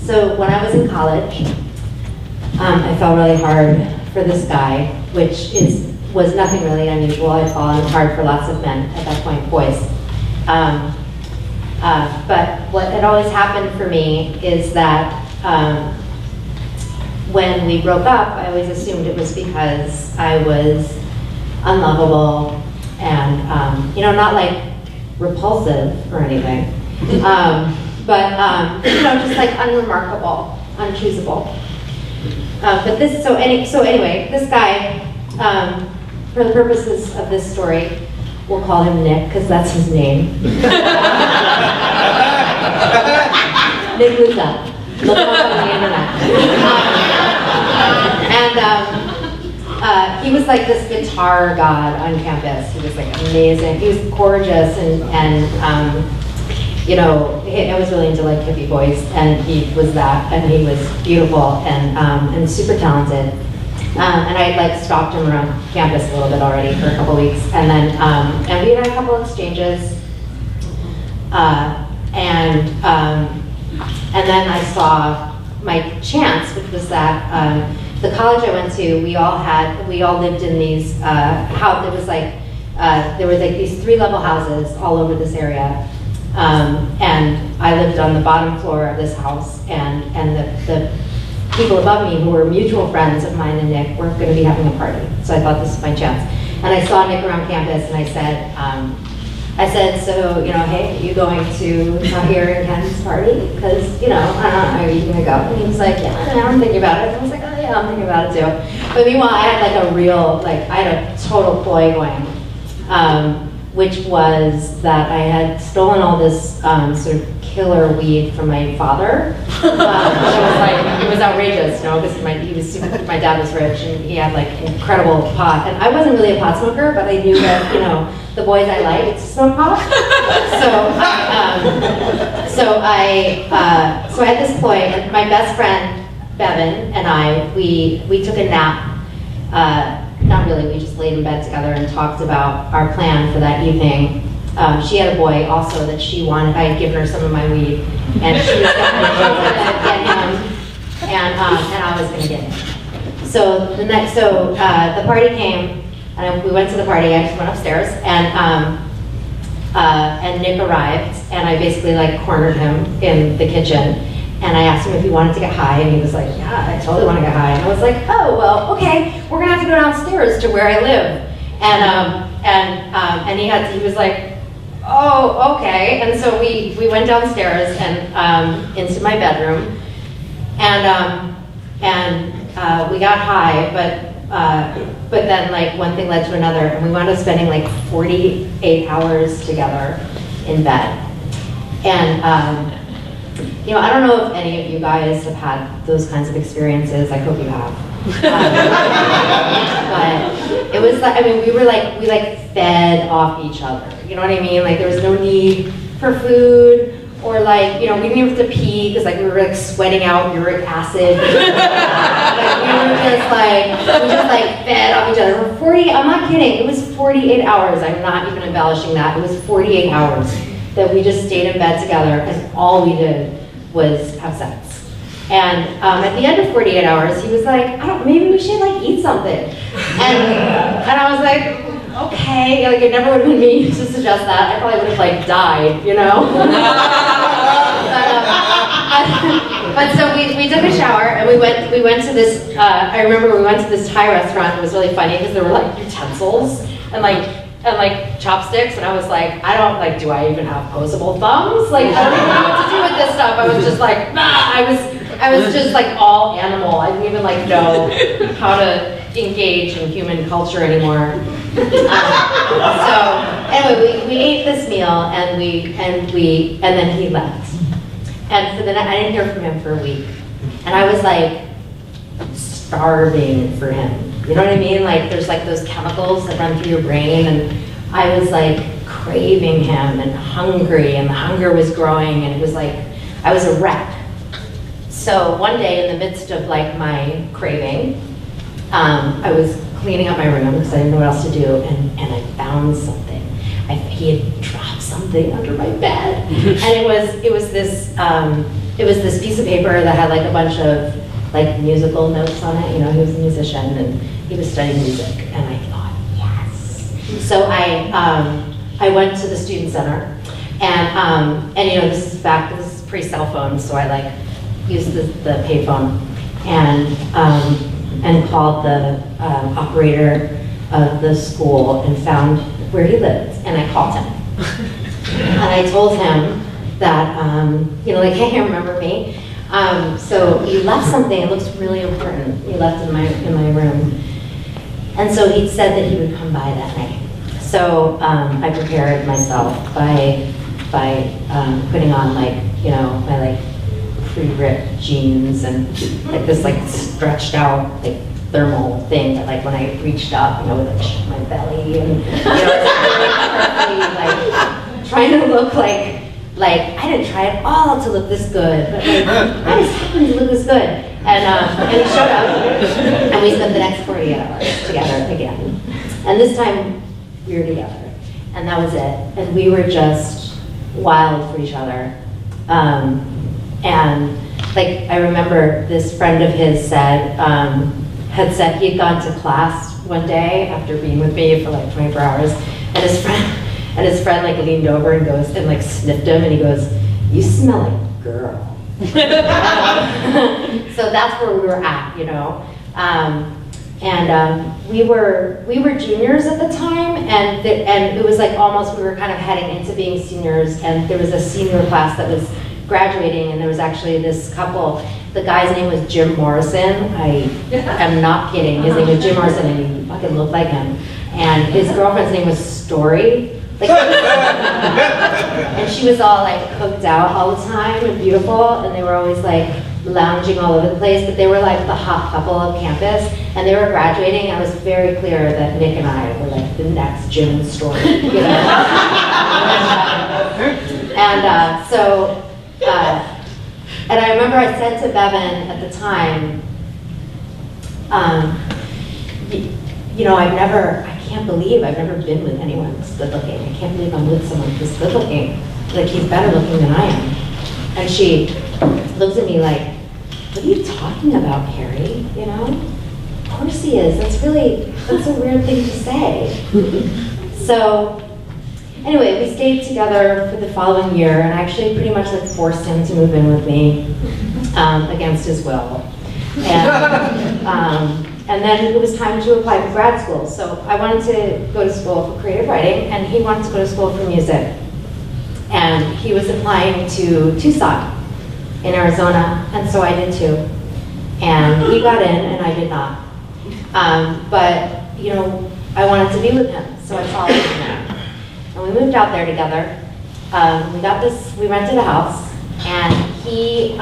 So when I was in college, I fell really hard for this guy, which was nothing really unusual. I'd fallen hard for lots of men at that point, boys. But what had always happened for me is that when we broke up, I always assumed it was because I was unlovable and, not like repulsive or anything, but just like unremarkable, unchoosable. So anyway, this guy, for the purposes of this story, we'll call him Nick, because that's his name. Nick Luca. Look him up on the internet. He was like this guitar god on campus. He was like amazing. He was gorgeous and I was really into like hippie boys, and he was that, and he was beautiful and super talented. And I like stalked him around campus a little bit already for a couple weeks, and then and we had a couple exchanges, and then I saw my chance, which was that the college I went to, we all lived in these house. It was like there were like these 3-level houses all over this area. And I lived on the bottom floor of this house, and the people above me who were mutual friends of mine and Nick were going to be having a party. So I thought this was my chance. And I saw Nick around campus, and I said, so, hey, are you going to here in Ken's party? Because, are you going to go? And he was like, yeah, I'm thinking about it. And I was like, oh yeah, I'm thinking about it too. But meanwhile, I had I had a total ploy going. Which was that I had stolen all this sort of killer weed from my father. It was outrageous, because my dad was rich and he had like incredible pot. And I wasn't really a pot smoker, but I knew that, the boys I liked smoked pot. So at this point, my best friend, Bevan, and I, we took a nap. Not really, we just laid in bed together and talked about our plan for that evening. She had a boy also that she wanted. I had given her some of my weed, and she was going to get him, and I was going to get him. So the party came, and we went to the party. I just went upstairs, and Nick arrived, and I basically cornered him in the kitchen. And I asked him if he wanted to get high, and he was like, yeah, I totally want to get high. And I was like, oh, well, okay, we're gonna have to go downstairs to where I live. And he was like, oh, okay. And so we went downstairs and into my bedroom, and we got high, but then one thing led to another, and we wound up spending 48 hours together in bed. And I don't know if any of you guys have had those kinds of experiences. I hope you have. But it was we fed off each other. You know what I mean? There was no need for food, or we didn't even have to pee because we were sweating out uric acid. We just fed off each other for 40. I'm not kidding. It was 48 hours. I'm not even embellishing that. It was 48 hours that we just stayed in bed together, and all we did was have sex. And at the end of 48 hours, he was like, maybe we should eat something. And I was like, okay. It never would have been me to suggest that. I probably would have died, But so we took a shower, and we went to this. I remember we went to this Thai restaurant. It was really funny because there were utensils and chopsticks, and I was like, do I even have opposable thumbs? I don't even know what to do with this stuff. I was just I was just all animal. I didn't even know how to engage in human culture anymore. So anyway, we ate this meal, and then he left. And for the night, I didn't hear from him for a week, and I was starving for him. You know what I mean? There's those chemicals that run through your brain, and I was craving him and hungry, and the hunger was growing, and it was I was a wreck. So one day in the midst of my craving, I was cleaning up my room because I didn't know what else to do, and I found something. He had dropped something under my bed. And it was this piece of paper that had like a bunch of like musical notes on it. You know, he was a musician and he was studying music, and I thought, yes. So I went to the student center, and you know, this is pre-cell phone, so I like used the payphone and called the operator of the school and found where he lived, and I called him. And I told him that, you know, like, hey, remember me? So you left something, it looks really important. You left in my room. And so he said that he would come by that night. So I prepared myself by putting on, like, you know, my like pre-ripped jeans and like this like stretched out like thermal thing that like when I reached up, you know, with like my belly and, you know, like trying to look like I didn't try at all to look this good, but like I just happened to look this good. And he showed up, and we spent the next 48 hours together again. And this time we were together, and that was it. And we were just wild for each other. And like I remember this friend of his had said he had gone to class one day after being with me for like 24 hours, and his friend like leaned over and goes and like sniffed him, and he goes, "You smell like a girl." So that's where we were at, you know. We were juniors at the time, and it was like almost we were kind of heading into being seniors, and there was a senior class that was graduating, and there was actually this couple. The guy's name was Jim Morrison. I am not kidding. His name was Jim Morrison, and he fucking looked like him. And his girlfriend's name was Story. Like, and she was all like cooked out all the time and beautiful, and they were always like lounging all over the place, but they were like the hot couple of campus, and they were graduating, and it was very clear that Nick and I were like the next Jim and Story, you know? And I remember I said to Bevan at the time, you know, I can't believe I've never been with anyone this good looking. I can't believe I'm with someone who's good looking. Like, he's better looking than I am. And she looks at me like, what are you talking about, Kerry? You know? Of course he is. That's a weird thing to say. So, anyway, we stayed together for the following year, and I actually pretty much like forced him to move in with me against his will. And then it was time to apply for grad school. So I wanted to go to school for creative writing, and he wanted to go to school for music. And he was applying to Tucson in Arizona, and so I did too. And he got in, and I did not. But, you know, I wanted to be with him, so I followed him there. And we moved out there together. We rented a house, and he,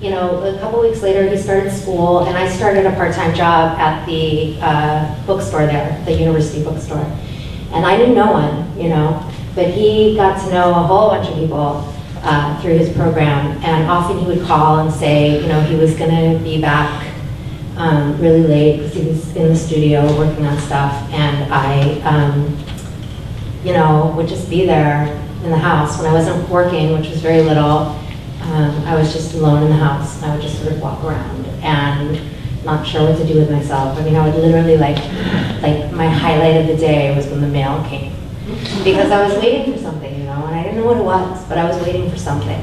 you know, a couple weeks later, he started school, and I started a part-time job at the bookstore there, the university bookstore. And I knew no one, you know, but he got to know a whole bunch of people through his program, and often he would call and say, you know, he was gonna be back really late because he was in the studio working on stuff, and I, you know, would just be there in the house when I wasn't working, which was very little. I was just alone in the house, and I would just sort of walk around and not sure what to do with myself. I mean, I would literally like my highlight of the day was when the mail came, because I was waiting for something, you know, and I didn't know what it was, but I was waiting for something.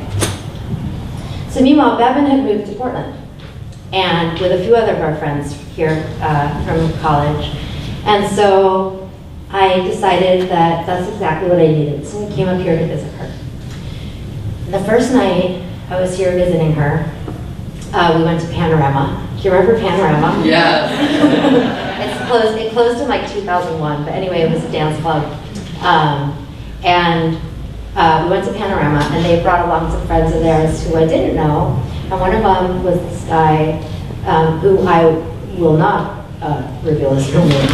So meanwhile, Bevan had moved to Portland, and with a few other of our friends here from college, and so I decided that that's exactly what I needed. So I came up here to visit her. And the first night I was here visiting her, we went to Panorama. Do you remember Panorama? Yes. It closed in like 2001, but anyway, it was a dance club. We went to Panorama, and they brought along some friends of theirs who I didn't know. And one of them was this guy who I will not reveal his real name,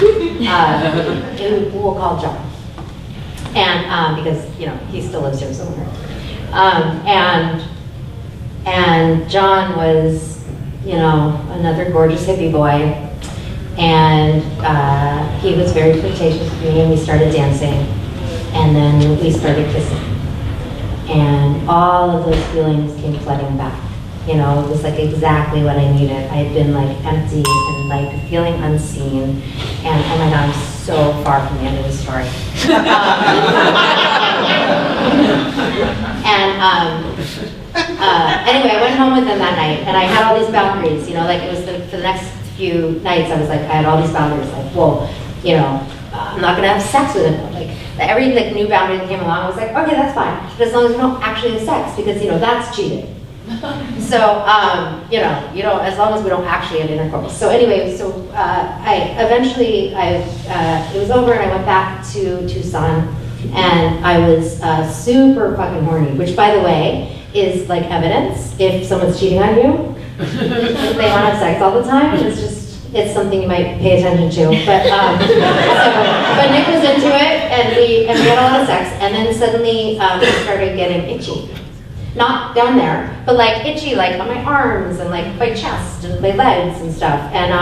who we'll call John. And because, you know, he still lives here somewhere. And John was, you know, another gorgeous hippie boy, and he was very flirtatious with me, and we started dancing. And then we started kissing. And all of those feelings came flooding back. You know, it was like exactly what I needed. I had been like empty and like feeling unseen. And oh my God, I'm so far from the end of the story. Anyway, I went home with them that night, and I had all these boundaries. You know, like it was for the next few nights, I was like, I had all these boundaries. Like, whoa, you know, I'm not gonna have sex with him. Like every like new boundary that came along, I was like, okay, that's fine, but as long as we don't actually have sex, because you know that's cheating. So you know, as long as we don't actually have intercourse. So anyway, so I eventually it was over, and I went back to Tucson, and I was super fucking horny, which by the way is like evidence if someone's cheating on you. If they want to have sex all the time, it's something you might pay attention to. But but Nick was into it, and we had a lot of sex, and then suddenly we started getting itchy. Not down there, but like itchy, like on my arms and like my chest and my legs and stuff, and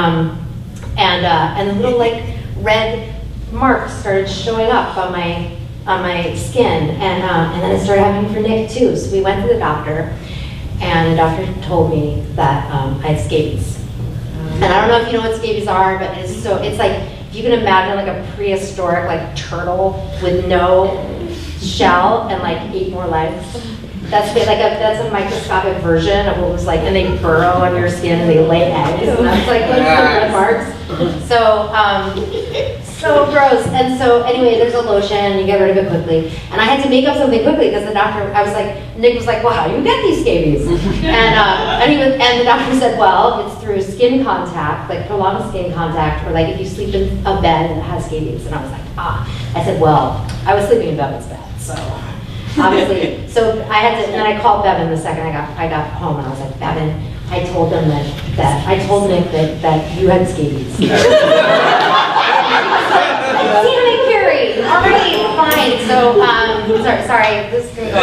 little like red marks started showing up on my skin, and then it started happening for Nick too. So we went to the doctor, and the doctor told me that I had scabies. And I don't know if you know what scabies are, but it's like, if you can imagine like a prehistoric like turtle with no shell and like 8 more legs. That's a microscopic version of what it was like, and they burrow on your skin and they lay eggs, and that's like those red marks. So gross. And so anyway, there's a lotion, you get rid of it quickly. And I had to make up something quickly because the doctor, Nick was like, well, how do you get these scabies? And the doctor said, well, it's through skin contact, like prolonged skin contact, or like if you sleep in a bed that has scabies. And I was like, I said, well, I was sleeping in Bevan's bed, so obviously. So I had to, and then I called Bevan the second I got home, and I was like, Bevan, I told them that I told Nick that you had scabies. Tina and Kerry, already fine. So sorry, this is gonna go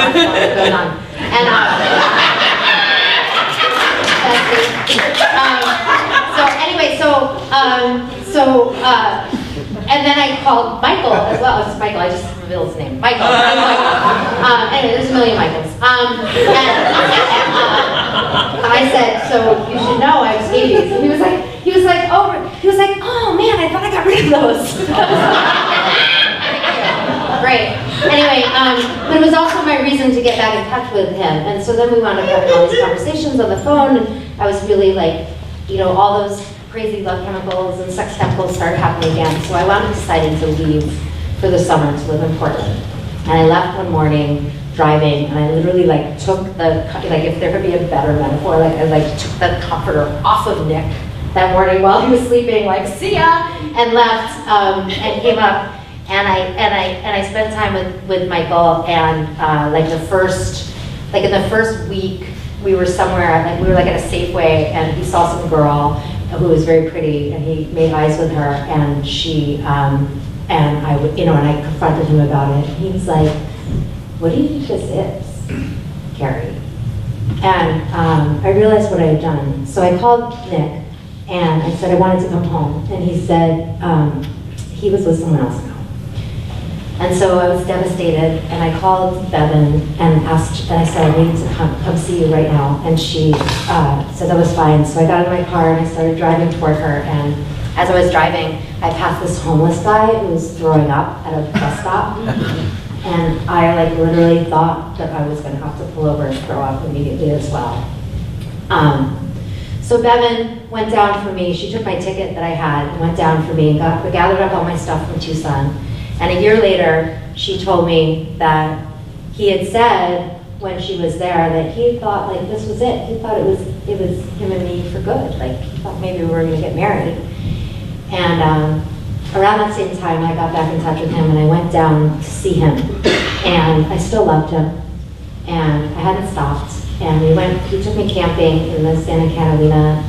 on. And so anyway, and then I called Michael as well. It's Michael, I just revealed his name. Michael. Anyway, there's a million Michaels. I said, so you should know I have scabies. And he was like, oh man, I thought I got rid of those. Great. Anyway, but it was also my reason to get back in touch with him. And so then we wound up having all these conversations on the phone, and I was really like, you know, all those crazy love chemicals and sex chemicals started happening again. So I wound up deciding to leave for the summer to live in Portland. And I left one morning driving, and I literally like took if there could be a better metaphor, like I took the comforter off of Nick that morning while he was sleeping, like see ya, and left, and came up, and I spent time with Michael, and in the first week we were somewhere, like we were like at a Safeway, and he saw some girl who was very pretty, and he made eyes with her, and she and I confronted him about it. He was like, what do you think this is, Kerry? And I realized what I had done. So I called Nick, and I said I wanted to come home. And he said he was with someone else now. And so I was devastated, and I called Bevan and I said, I need to come see you right now. And she said that was fine. So I got in my car, and I started driving toward her. And as I was driving, I passed this homeless guy who was throwing up at a bus stop. And I literally thought that I was going to have to pull over and throw up immediately as well. So Bevan went down for me. She took my ticket that I had and went down for me and gathered up all my stuff from Tucson. And a year later, she told me that he had said when she was there that he thought this was it. He thought it was him and me for good. He thought maybe we were going to get married. And around that same time, I got back in touch with him, and I went down to see him. And I still loved him, and I hadn't stopped. And he took me camping in the Santa Catalina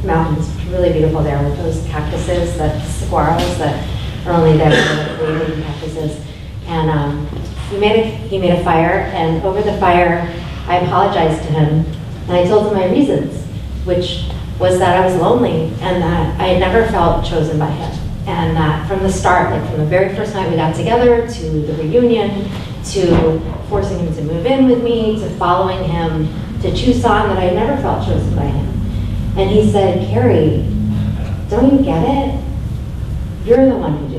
mountains, which are really beautiful there with those cactuses, the saguaros that are only there for the Canadian cactuses. And he made a fire, and over the fire, I apologized to him, and I told him my reasons, which was that I was lonely and that I had never felt chosen by him. And that from the start, like from the very first night we got together, to the reunion, to forcing him to move in with me, to following him to Tucson, that I never felt chosen by him. And he said, Kerry, don't you get it? You're the one who